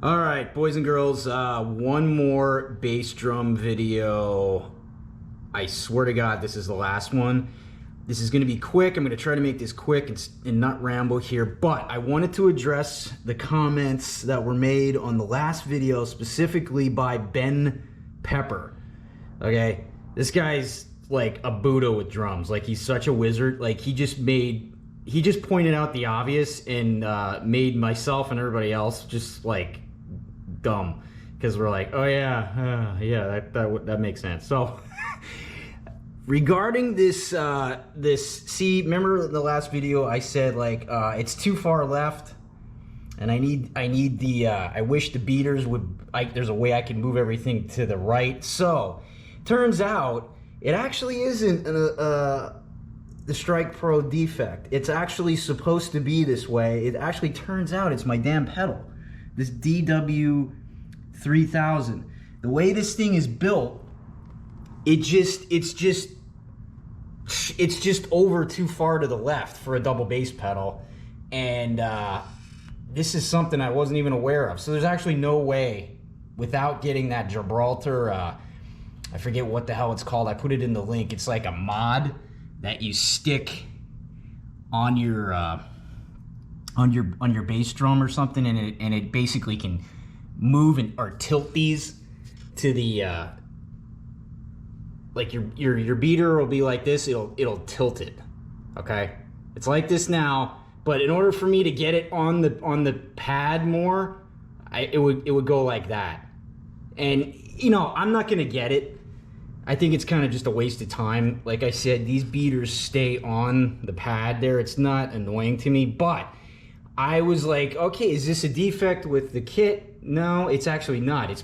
All right, boys and girls, one more bass drum video. I swear to God, this is the last one. This is going to be quick. I'm going to try to make this quick and not ramble here, but I wanted to address the comments that were made on the last video, specifically by Ben Pepper. Okay, this guy's like a Buddha with drums. Like, he's such a wizard. Like, he just pointed out the obvious and made myself and everybody else just like dumb, because we're like, oh yeah, that makes sense. So regarding this, see, remember the last video I said like it's too far left, and I need the I wish the beaters would. There's a way I can move everything to the right. So turns out it actually isn't the Strike Pro defect. It's actually supposed to be this way. It actually turns out it's my damn pedal, this DW3000. The way this thing is built, it's just over too far to the left for a double bass pedal, and this is something I wasn't even aware of. So there's actually no way, without getting that Gibraltar, I forget what the hell it's called. I put it in the link. It's like a mod that you stick on your bass drum or something, and it basically can move or tilt these to the like your beater will be like this. It'll tilt it. Okay, it's like this now, but in order for me to get it on the pad more, it would go like that. And you know, I'm not gonna get it. I think it's kind of just a waste of time. Like I said, these beaters stay on the pad there. It's not annoying to me, but I was like, okay, is this a defect with the kit? No, it's actually not. It's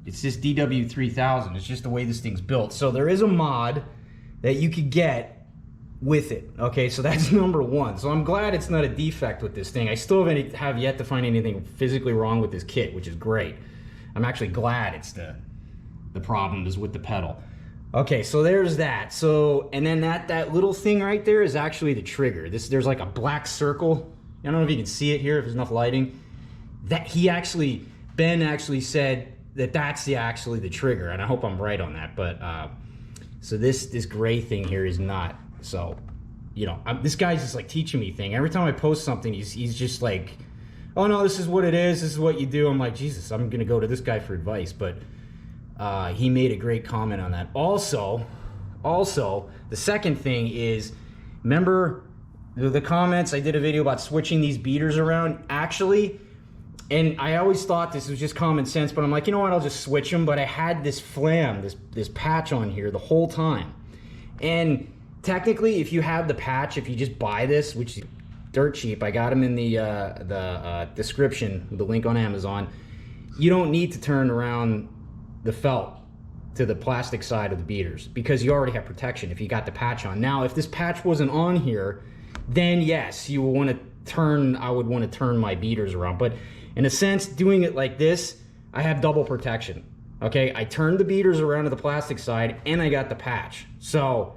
it's this DW3000. It's just the way this thing's built. So there is a mod that you could get with it. Okay, so that's number one. So I'm glad it's not a defect with this thing. I still have yet to find anything physically wrong with this kit, which is great. I'm actually glad it's the problem is with the pedal. Okay, so there's that. So, and then that little thing right there is actually the trigger. There's like a black circle. I don't know if you can see it here, if there's enough lighting. Ben actually said that's actually the trigger, and I hope I'm right on that. But so this gray thing here is not. So, you know, this guy's just like teaching me thing. Every time I post something, he's just like, oh no, this is what it is. This is what you do. I'm like, Jesus, I'm gonna go to this guy for advice. But he made a great comment on that. Also, the second thing is, remember the comments? I did a video about switching these beaters around. Actually, and I always thought this was just common sense, but I'm like, you know what? I'll just switch them. But I had this flam, this patch on here the whole time. And technically, if you have the patch, if you just buy this, which is dirt cheap, I got them in the description, the link on Amazon. You don't need to turn around the felt to the plastic side of the beaters, because you already have protection if you got the patch on. Now, if this patch wasn't on here, then yes, you will want to turn. I would want to turn my beaters around. But in a sense, doing it like this, I have double protection. Okay, I turned the beaters around to the plastic side, and I got the patch. So,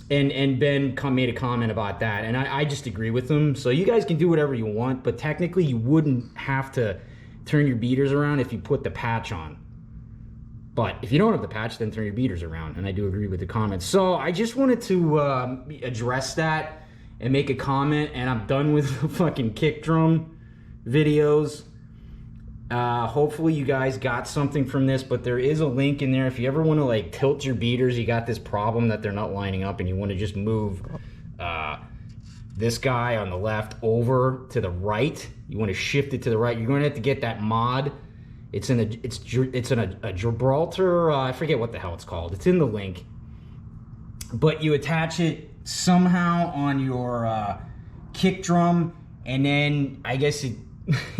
and Ben made a comment about that, and I just agree with him. So you guys can do whatever you want, but technically you wouldn't have to turn your beaters around if you put the patch on. But if you don't have the patch, then turn your beaters around, and I do agree with the comments. So I just wanted to address that and make a comment, and I'm done with the fucking kick drum videos. Hopefully you guys got something from this, but there is a link in there. If you ever want to like tilt your beaters, you got this problem that they're not lining up, and you want to just move this guy on the left over to the right. You want to shift it to the right. You're going to have to get that mod. It's in a Gibraltar, I forget what the hell it's called. It's in the link. But you attach it somehow on your kick drum, and then I guess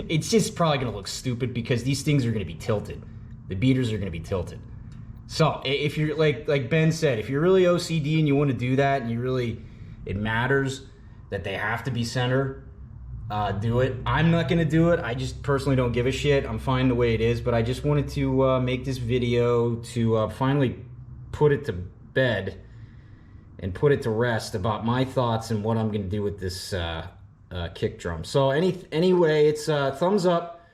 it's just probably gonna look stupid because these things are gonna be tilted. The beaters are gonna be tilted. So if you're like Ben said, if you're really OCD and you want to do that, and it matters that they have to be centered, do it. I'm not gonna do it. I just personally don't give a shit. I'm fine the way it is, but I just wanted to make this video to finally put it to bed and put it to rest about my thoughts and what I'm gonna do with this kick drum. So anyway, it's thumbs up.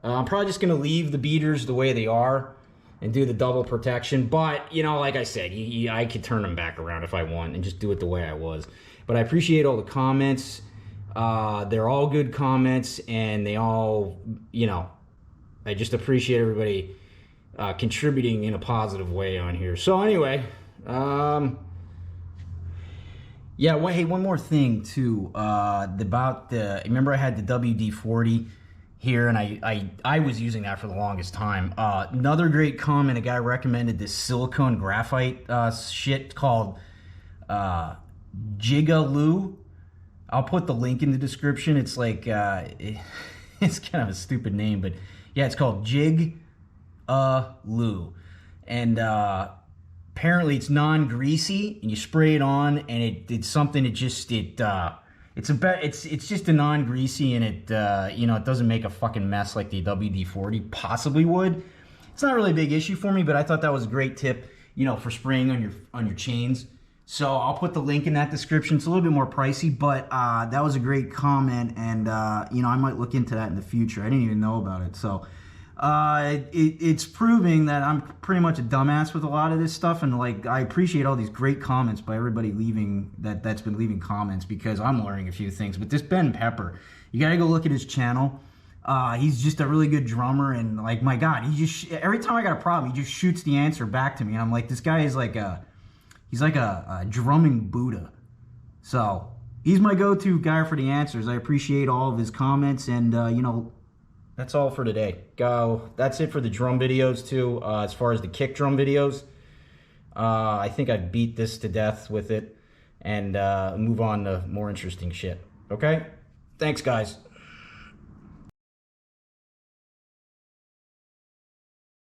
I'm probably just going to leave the beaters the way they are and do the double protection. But, you know, like I said, I could turn them back around if I want and just do it the way I was. But I appreciate all the comments. They're all good comments, and they all, you know, I just appreciate everybody contributing in a positive way on here. So anyway, yeah, well, hey, one more thing too, about the, remember I had the WD-40 here, and I was using that for the longest time. Another great comment, a guy recommended this silicone graphite shit called Jigaloo. I'll put the link in the description. It's like, it's kind of a stupid name, but yeah, it's called Jigaloo. And apparently it's non-greasy, and you spray it on, and it's something that just, it's just a non-greasy, and it, you know, it doesn't make a fucking mess like the WD-40 possibly would. It's not really a big issue for me, but I thought that was a great tip, you know, for spraying on your chains. So I'll put the link in that description. It's a little bit more pricey, but that was a great comment, and you know, I might look into that in the future. I didn't even know about it. So it's proving that I'm pretty much a dumbass with a lot of this stuff, and like, I appreciate all these great comments by everybody that's been leaving comments, because I'm learning a few things. But this Ben Pepper, you gotta go look at his channel. He's just a really good drummer, and like, my God, he just, every time I got a problem, he just shoots the answer back to me, and I'm like, this guy is like he's like a drumming Buddha. So he's my go-to guy for the answers. I appreciate all of his comments, and you know, that's all for today. That's it for the drum videos too. As far as the kick drum videos, I think I beat this to death with it, and move on to more interesting shit. Okay? Thanks, guys.